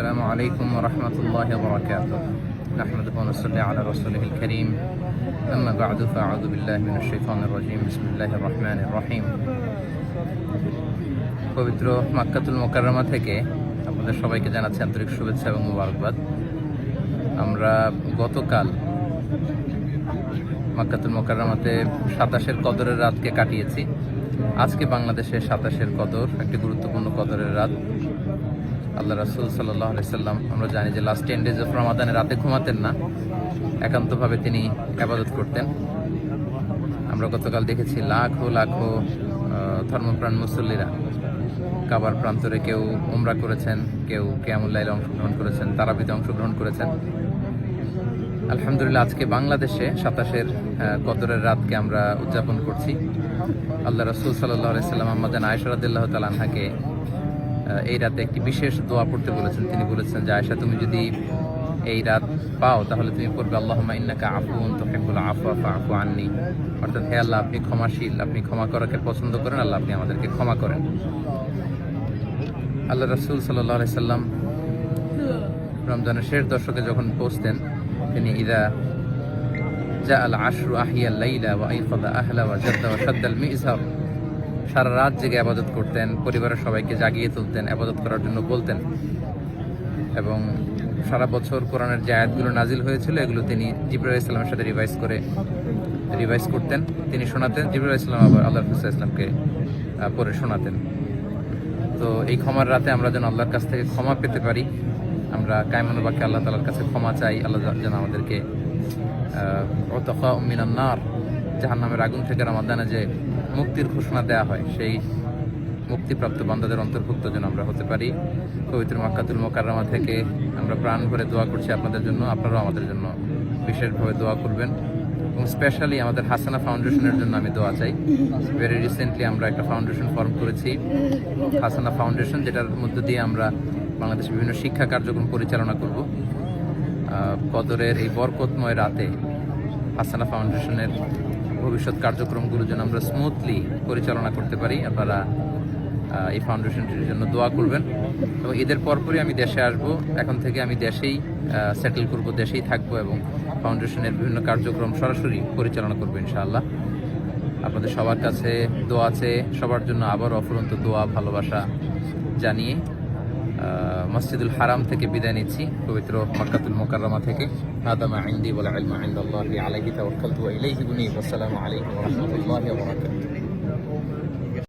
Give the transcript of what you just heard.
السلام عليكم ورحمة الله وبركاته. نحمده ونصلي على رسوله الكريم. أما بعد فأعوذ بالله من الشيطان الرجيم. بسم الله الرحمن الرحيم. পবিত্র মক্কাতুল মুকাররমা থেকে আপনাদের সবাইকে জানাচ্ছি আন্তরিক শুভেচ্ছা এবং মুবারকবাদ। আমরা গতকাল মক্কাতুল মুকাররমাতে 27-এর কদরের রাতকে কাটিয়েছি। আজকে বাংলাদেশে 27-এর কদর, একটি গুরুত্বপূর্ণ কদরের রাত। আল্লাহ রাসূল সাল্লাল্লাহু আলাইহি সাল্লাম, আমরা জানি যে লাস্ট 10 ডেজ অফ রমাদানে রাতে ঘুমাতেন না, একান্তভাবে তিনি ইবাদত করতেন। আমরা গতকাল দেখেছি লাখো লাখো ধর্মপ্রাণ মুসল্লিরা কাবার প্রান্তরে কেউ উমরা করেছেন, কেউ কিয়ামুল লাইলে অংশগ্রহণ করেছেন, তারাবিতে অংশগ্রহণ করেছেন। আলহামদুলিল্লাহ, আজকে বাংলাদেশে 27-এর কদরের রাতকে আমরা উদযাপন করছি। আল্লাহ রাসূল সাল্লাল্লাহু আলাইহি সাল্লাম আম্মা জান আয়েশা রাদিয়াল্লাহু তাআলা আনহাকে এই রাতে একটি বিশেষ দোয়া পড়তে বলেছেন। তিনি বলেছেন যে, আয়েশা, তুমি যদি এই রাত পাও তাহলে তুমি পড়বে আল্লাহুম্মা ইন্নাকা আফুউন তুহিব্বুল আফওয়া ফাআফু আন্নী। অর্থাৎ, হে আল্লাহ, আপনি ক্ষমাশীল, আপনি ক্ষমা করাকে পছন্দ করেন, আল্লাহ আপনি আমাদেরকে ক্ষমা করেন। আল্লাহ রাসূল সাল্লাল্লাহু আলাইহি সাল্লাম রমজানের শেষ দশকে যখন পৌঁছতেন, তিনি ইদা জাআল আশরু আহিয়াল লাইলা ওয়া আইকাযা আহলা ওয়া জাদ্দা ওয়া শাদ্দাল মিযহার, সারা রাত জেগে ইবাদত করতেন, পরিবারের সবাইকে জাগিয়ে তুলতেন, ইবাদত করার জন্য বলতেন। এবং সারা বছর কোরআনের যে আয়াতগুলো নাজিল হয়েছিল এগুলো তিনি জিবরাইল আলাইহিস সালামের সাথে রিভাইজ করতেন, তিনি শোনাতেন। জিবরাইল আলাইহিস সালাম আবার আল্লাহর রাসূল সাল্লাল্লাহু আলাইহি ওয়াসাল্লামকে পড়ে শোনাতেন। তো এই ক্ষমার রাতে আমরা যেন আল্লাহর কাছ থেকে ক্ষমা পেতে পারি, আমরা কায়মানুল বাকি আল্লাহ তাআলার কাছে ক্ষমা চাই। আল্লাহ যেন আমাদেরকে উতাকা মিনান নার, জাহান্নামের আগুন থেকে রমাদানে যে মুক্তির ঘোষণা দেওয়া হয়, সেই মুক্তিপ্রাপ্ত বান্দাদের অন্তর্ভুক্ত যেন আমরা হতে পারি। পবিত্র মক্কাতুল মুকাররমা থেকে আমরা প্রাণ ভরে দোয়া করছি আপনাদের জন্য, আপনারাও আমাদের জন্য বিশেষভাবে দোয়া করবেন। এবং স্পেশালি আমাদের হাসানা ফাউন্ডেশনের জন্য আমি দোয়া চাই। ভেরি রিসেন্টলি আমরা একটা ফাউন্ডেশন ফর্ম করেছি, হাসানা ফাউন্ডেশন, যেটার মধ্য দিয়ে আমরা বাংলাদেশের বিভিন্ন শিক্ষা কার্যক্রম পরিচালনা করব। কদরের এই বরকতময় রাতে হাসানা ফাউন্ডেশনের ভবিষ্যৎ কার্যক্রমগুলো যেন আমরা স্মুথলি পরিচালনা করতে পারি। আপনারা এই ফাউন্ডেশনটির জন্য দোয়া করবেন। এবং ঈদের পরপরই আমি দেশে আসব। এখন থেকে আমি দেশেই সেটেল করব, দেশেই থাকবো এবং ফাউন্ডেশনের বিভিন্ন কার্যক্রম সরাসরি পরিচালনা করবো ইনশাআল্লাহ। আপনাদের সবার কাছে দোয়া আছে, সবার জন্য আবার অফুরন্ত দোয়া ভালোবাসা জানিয়ে মসজিদুল হারাম থেকে বিদায় নিচ্ছি, পবিত্র মক্কাতুল মুকাররমা থেকে। হাদা মা ইনদি ওয়াল ইলমু ইনদাল্লাহি আলাইহি তাওয়াক্কালতু ওয়া ইলাইহি উনীব। আসসালামু আলাইকুম ওয়া রাহমাতুল্লাহি ওয়া বারাকাতুহু।